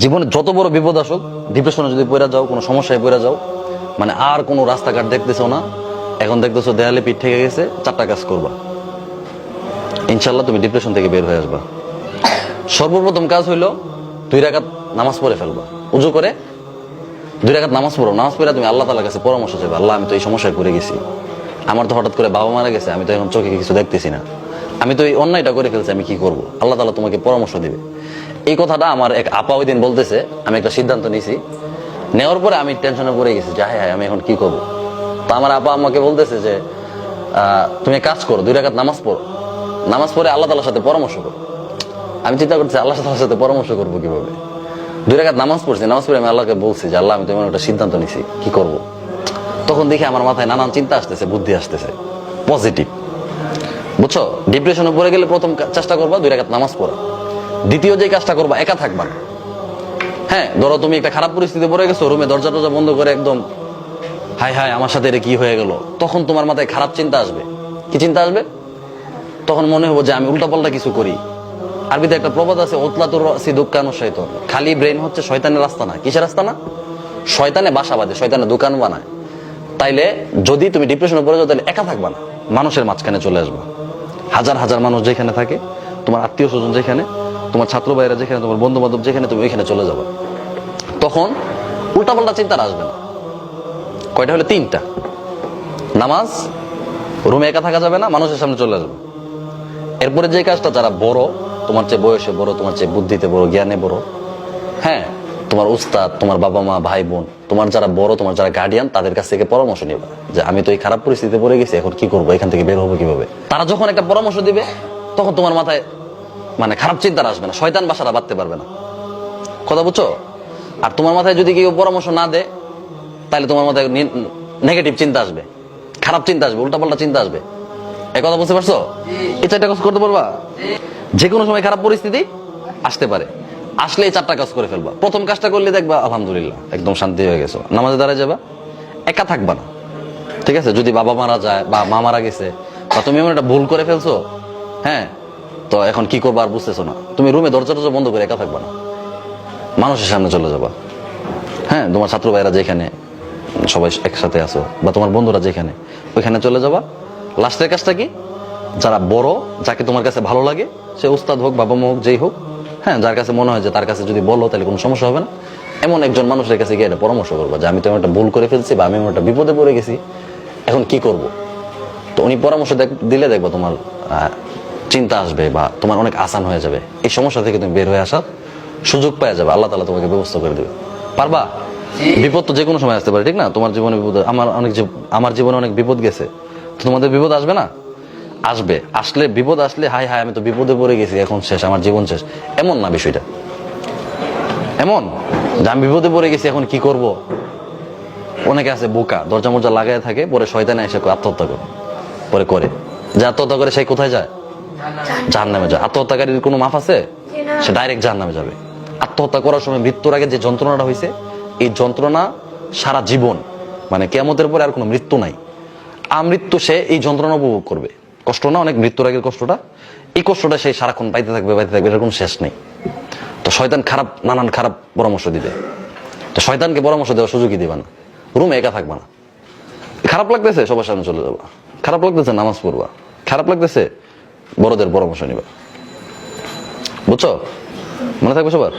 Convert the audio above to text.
জীবনে যত বড় বিপদ আসুক, ডিপ্রেশনে যদি পড়ে যাও, কোনো সমস্যায় পড়ে যাও, মানে আর কোনো রাস্তাঘাট দেখতেছো না, এখন দেখতেছো দেয়ালে পিঠ থেকে গেছে, 4টা কাজ করবা, ইনশাল্লাহ তুমি ডিপ্রেশন থেকে বের হয়ে আসবা। সর্বপ্রথম কাজ হইলো 2 রাকাত নামাজ পড়ে ফেলবা। উজু করে 2 রাকাত নামাজ পড়ো। নামাজ পড়ে তুমি আল্লাহ তাআলার কাছে পরামর্শ চাইবা, আল্লাহ আমি তো এই সমস্যায় পড়ে গেছি, আমার তো হঠাৎ করে বাবা মারা গেছে, আমি তো এখন চোখে কিছু দেখতেছি না, আমি তো এই অন্যায়টা করে ফেলছি, আমি কি করব? আল্লাহ তাআলা তোমাকে পরামর্শ দিবে। এই কথাটা আমার এক আপা ওই দিন বলতেছে, আমি একটা সিদ্ধান্ত নিয়েছি, নেওয়ার পরে আমি টেনশনে পড়ে গেছি যে হায় হায় আমি এখন কি করব। তো আমার আপা আমাকে বলতেছে যে তুমি কাজ করো, 2 রাকাত নামাজ পড়ো, নামাজ পড়ে আল্লাহ তাআলার সাথে পরামর্শ করো। আমি চিন্তা করতেছি আল্লাহ তাআলার সাথে পরামর্শ করবো কিভাবে। 2 রাকাত নামাজ পড়ছি, নামাজ পড়ে আমি আল্লাহকে বলছি যে আল্লাহ আমি তো এমন একটা সিদ্ধান্ত নিছি, কি করব। তখন দেখি আমার মাথায় নানান চিন্তা আসতেছে, বুদ্ধি আসতেছে, পজিটিভ, বুঝছো? ডিপ্রেশনে পড়ে গেলে প্রথম চেষ্টা করবা 2 রাকাত নামাজ পড়া। দ্বিতীয় যে কাজটা করবা, একা থাকবা না। হ্যাঁ, ধরো তুমি একটা খারাপ পরিস্থিতি পড়ে গেছো, রুমে দরজা টরজা বন্ধ করে একদম হায় হায় আমার সাথে এটা কি হয়ে গেল, তখন তোমার মাথায় খারাপ চিন্তা আসবে। কি চিন্তা আসবে? তখন মনে হবো যে আমি উল্টাপাল্টা কিছু করি। আরবিতে একটা প্রবাদ আছে, ওতলাতুর রাসি দুক্কানু শাইতান, খালি ব্রেন হচ্ছে শয়তানের রাস্তা না। কিসের রাস্তা না? শয়তানে বাসা বাঁধে, শয়তানে দোকান বানায়। তাইলে যদি তুমি ডিপ্রেশনে পড়ে যাও, তাহলে একা থাকবা না, মানুষের মাঝখানে চলে আসবা। হাজার হাজার মানুষ যেখানে থাকে, তোমার আত্মীয় স্বজন যেখানে, তোমার ছাত্র ভাইরা যেখানে, তোমার বন্ধু বান্ধব যেখানে, তুমি ওইখানে চলে যাবা। তখন উল্টাপাল্টা চিন্তা আসবে না। কয়টা হলো? 3টা। নামাজ, রুমে একা থাকা যাবে না, মানুষের সামনে চলে আসবে। এরপরে যে কাজটা, যারা বড়, তোমার চেয়ে বয়সে বড়, তোমার চেয়ে বুদ্ধিতে বড়, জ্ঞানে বড়, হ্যাঁ, তোমার উস্তাদ, তোমার বাবা মা, ভাই বোন, তোমার যারা বড়, তোমার যারা গার্ডিয়ান, তাদের কাছ থেকে পরামর্শ নিবা যে আমি তো এই খারাপ পরিস্থিতিতে পড়ে গেছি, এখন কি করবো, এখান থেকে বের হবো কিভাবে। তারা যখন একটা পরামর্শ দিবে, তখন তোমার মাথায় মানে খারাপ চিন্তা আসবে না, শয়তান বাসাটা বাঁধতে পারবে না। কথা বুঝছো? আর তোমার মাথায় যদি কেউ পরামর্শ না দেয়, তাহলে তোমার মাথায় নেগেটিভ চিন্তা আসবে, খারাপ চিন্তা আসবে, উল্টাপাল্টা চিন্তা আসবে। এই কথা বুঝতে পারছো? এই 4টা কাজ করতে পারবা। যে কোনো সময় খারাপ পরিস্থিতি আসতে পারে, আসলে এই 4টা কাজ করে ফেলবা। প্রথম কাজটা করলে দেখবা আলহামদুলিল্লাহ একদম শান্তি হয়ে গেছো, নামাজে দাঁড়ায় যাবা, একা থাকবা না। ঠিক আছে? যদি বাবা মারা যায় বা মা মারা গেছে, বা তুমি এমন একটা ভুল করে ফেলছো, হ্যাঁ, তো এখন কি করবা আর বুঝতেছো না, তুমি রুমে দরজা টরজা বন্ধ করে একা থাকবা না, মানুষের সামনে চলে যাবা। হ্যাঁ, তোমার ছাত্র ভাইরা যেখানে সবাই একসাথে আছো, বা তোমার বন্ধুরা যেখানে, ওইখানে চলে যাবা। লাস্টের কাজটা কি? যারা বড়, যাকে তোমার কাছে ভালো লাগে, সে উস্তাদ হোক, বাবা মা হোক, যেই হোক, হ্যাঁ, যার কাছে মনে হয় যে তার কাছে যদি বলো তাহলে কোনো সমস্যা হবে না, এমন একজন মানুষের কাছে গিয়ে একটা পরামর্শ করবো যে আমি তো একটা ভুল করে ফেলছি, বা আমি এমন একটা বিপদে পড়ে গেছি, এখন কি করব। তো উনি পরামর্শ দিলে দেখবো তোমার চিন্তা আসবে, বা তোমার অনেক আসান হয়ে যাবে, এই সমস্যা থেকে তুমি বের হয়ে আসার সুযোগ পেয়ে যাবে, আল্লাহ তাআলা তোমাকে ব্যবস্থা করে দেবে। পারবা? বিপদ তো যে কোনো সময় আসতে পারে, ঠিক না? তোমার জীবনে বিপদ, আমার জীবনে অনেক বিপদ গেছে, তো তোমাদের বিপদ আসবে না? আসবে। আসলে বিপদ আসলে হায় হায় আমি তো বিপদে পড়ে গেছি, এখন শেষ, আমার জীবন শেষ, এমন না বিষয়টা। এমন যে আমি বিপদে পড়ে গেছি, এখন কি করব। অনেকে আছে বোকা, দরজা মরজা লাগাই থাকে, পরে শয়তানে এসে আত্মহত্যা করে, পরে করে যে আত্মহত্যা করে, সে কোথায় যায়? জাহান্নামে যায়। আত্মহত্যাকারীর কোনো মাফ আছে? সে ডাইরেক্ট জাহান্নামে যাবে। আত্মহত্যা করার সময় মৃত্যুর আগে যে যন্ত্রণাটা হয়েছে, এই যন্ত্রণা সারা জীবন, মানে কিয়ামতের পরে আর কোনো মৃত্যু নাই, আমৃত্যু সে এই যন্ত্রণা উপভোগ করবে। কষ্ট না অনেক? মৃত্যুর আগের কষ্টটা, এই কষ্টটা সেই সারাক্ষণ পাইতে থাকবে, এটার কোনো শেষ নেই। তো শয়তান নানান খারাপ পরামর্শ দিবে, তো শয়তানকে পরামর্শ দেওয়ার সুযোগই দিবা না, রুমে একা থাকবা না। খারাপ লাগতেছে, সবার সামনে চলে যাবা, খারাপ লাগতেছে, নামাজ পড়বা, খারাপ লাগতেছে, বড়দের পরামর্শ নিবা। বুঝছো? মনে থাকবে সবার?